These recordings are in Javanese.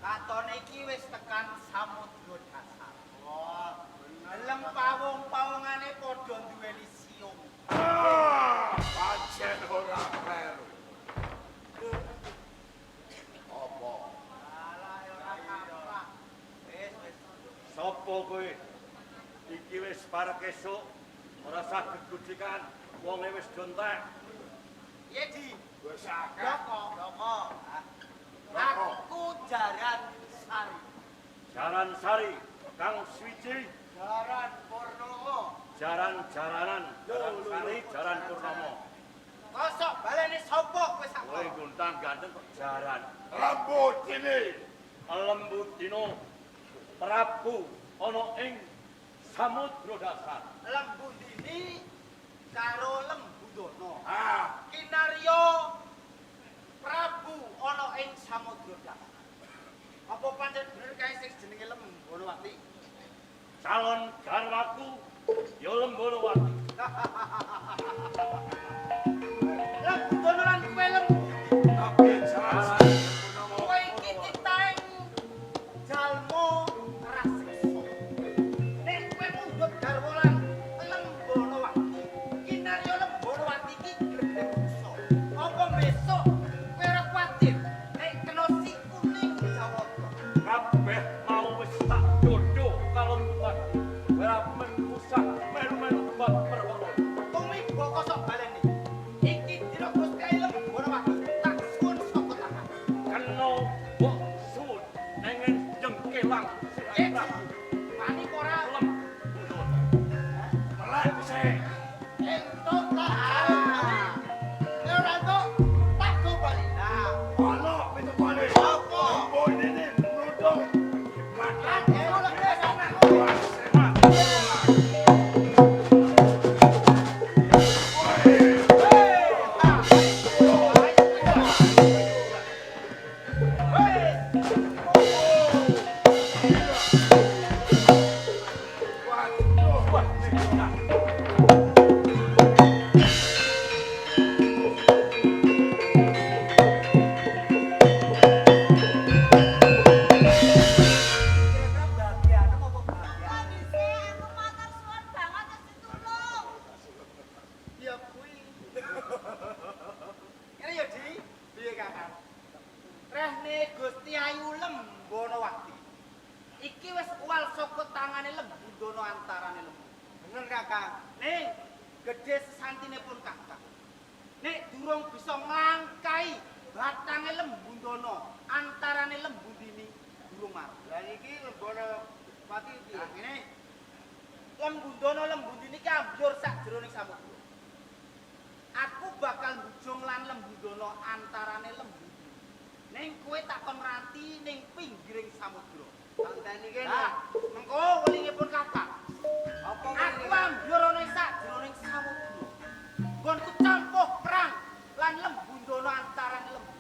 Katone iki wis tekan samudra dasar. Wah, deleng pawung-pawungane padha duweni siung. Pancen ora kleru. Apa? Alah ora kaprah. Wis. Sopo kowe? Iki wis parek esuk, ora saged gudikan wonge wis dontek. Piye, Di? Wis akeh. Doko. Aku Jaran Sari. Jaran Sari, Kang Swiji, Jaran Purnomo. jaran-jaranan, Jaran Sari, Jaran Purnomo. Kosok balene sapa kowe sak? Kowe guntang ganteng kok jaran. Rambut ini. Lembut dino Prabu ana ing samudra dasar. Lembu dini karo lembu dono. Ah, Kinarya Prabu ana ing samudra dasar. Apa pancen bener kae sing jenenge Lembonowati? Calon garwaku ya Lembonowati. Lembu dono lan kowe lembu. tapi jelas Kowe iki titaing jalma raseksa. Nek kowe mundhut garwa lan Lembonowati, kinarya Lembonowati iki gledhe dosa. Apa besok kowe ora kuwatir nek kena si kuning Jawata? Kabeh mau wis tak dodo kalon bupati. Ora menusah melu-melu bab perwara. Tumiba kosok baleni. Iki dina Gusti Lembonowati tak suwun saka tangan. Kena mbok suwun nengen jengkelang Eh, Prabu Pani ora Lembonowati. melek sih. entuk tak. Ora entuk tak gobali. Nah, Ono itu balik. Apa? Rambut ini nudung. kan Makan. ero lebih sama. Ya kuwi. Ngene ya, Di. Piye, Kakang? Rehne Gusti Ayu Lembonowati. Iki wis uwal saka tangane lembu dono antarane lembu. Bener, Kakang. Ning gedhe sesantine pun Kakang. Nek durung bisa nglangkai batange lembu dono antarane lembu dini durung mar. Lah iki Lembonowati iki. Nah, ngene. Lembu dono lembu dini ki ambyur sak jeroning samudra. Aku bakal mbujung lan lembu dono antarane lembu. Ning kowe tak kon ranti ning pinggiring samudra. Tandani kene. Nah, mengko welingipun Kakang. Apa aku ambyur ana sak jeroning samudra. Nggonku campuh perang lan lembu dono antarane lembu.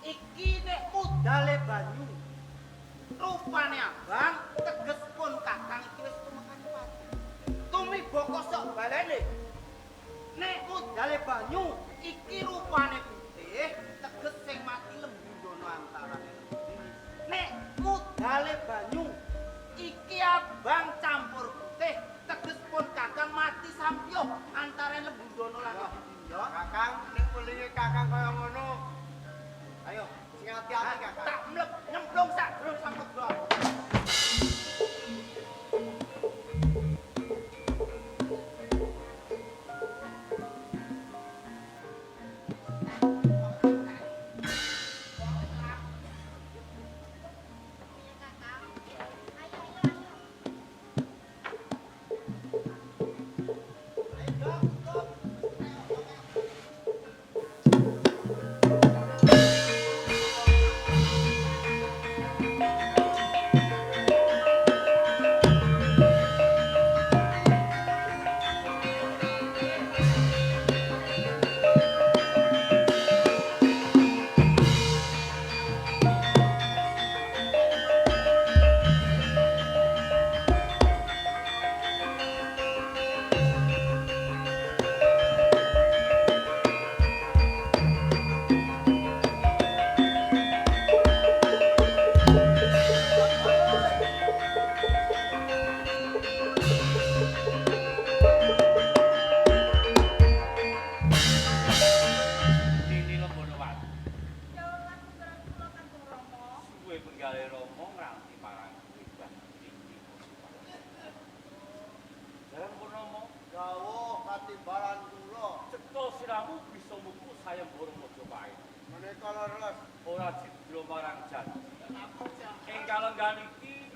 Iki nek mudale banyu. Rupane abang, teges pun Kakang iki wis tumekan pati. Tumiba kosok balene. Nek mudale banyu iki rupane putih, teges sing mati lembu dono antarane lembu dini. Nek mudale banyu iki abang campur putih, teges pun Kakang mati sampyo antara lembu dono lan lembu dini. Ya, Kakang, nek ulinge Kakang kaya ngono. Ayo, sing hati-hati Kakang. tak mleb nyemplung sak jroning samudra. tinggale Rama ngranti marang wibah tinggi. Jaran Purnomo, Dawuh katimbalan kula. cetha siramu bisa muku sayembara Majapahit. Menika leres. Ora cidra marang janji. Ing kalenggan iki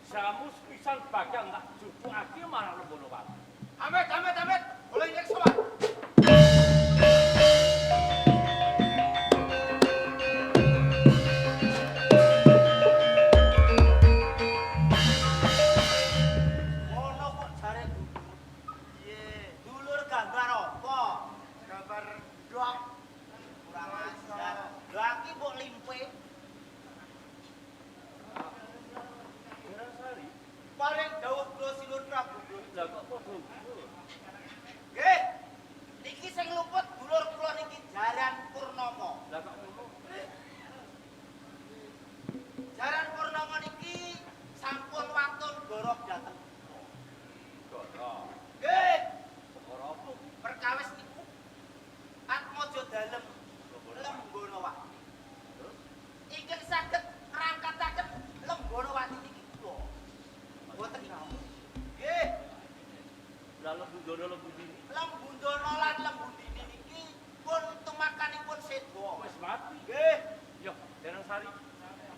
jamu sepisan bakal tak jupukake marang Lembonowati. Amit. Boleh nyek sowan. Ono kok jare dulur. Piye? Dulur gambar apa? Gambar dok. Kurang ajar. Lah iki mbok limpe. Jaran Sari, Paling dawuh kula Sinur Prabu. lha kok padha ngono. Nggih. Niki sing luput dulur kula niki Jaran Purnomo. Lah kok ngono. Jaran Purnomo niki sampun watun gorok dateng. Goro. Nggih, Ora apa. perkawis niku Atmaja dalem Lembonowati. Terus Ingkang saged ngrangkataken Lembonowati niki kula. Boten nggih. lah Lembundono Lembundini Lembundono lan Lembundini niki pun tumakanipun sedha. wis mati. Nggih. Yo, Jaran Sari.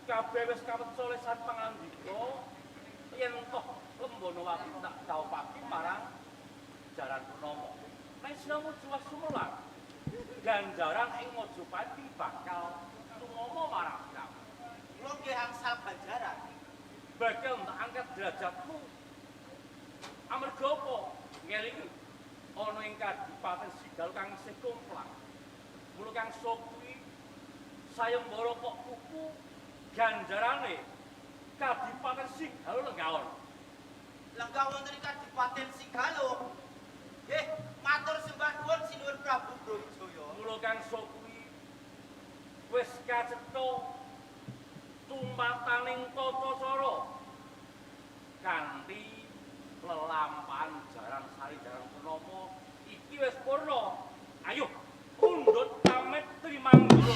Kabeh wis kawecul lesan pangandika yen toh Lembonowati tak dhaupake marang Jaran Purnomo. Nek sinamu juwas sumelang, ganjaran ing Majapahit bakal tumama marang siramu. Kula nggih angsal ganjaran. Bakal tak angkat derajatmu. Amarga apa? Ngelingi ana ing Kadipaten Sigal kang isih komplang. Mula kang kuwi sayembara kok kuku ganjarane Kadipaten Sigal Lenggaon. Lenggah wonten ing Kadipaten Sigalo. Nggih, matur sembah nuwun Sinuwun Prabu Brawijaya. Mula kang kuwi wis kacetha tumpataning tata cara kanthi lelampahan Jaran Sari Jaran Purnomo iki wis purna. Ayo, undut pamit trimanggono.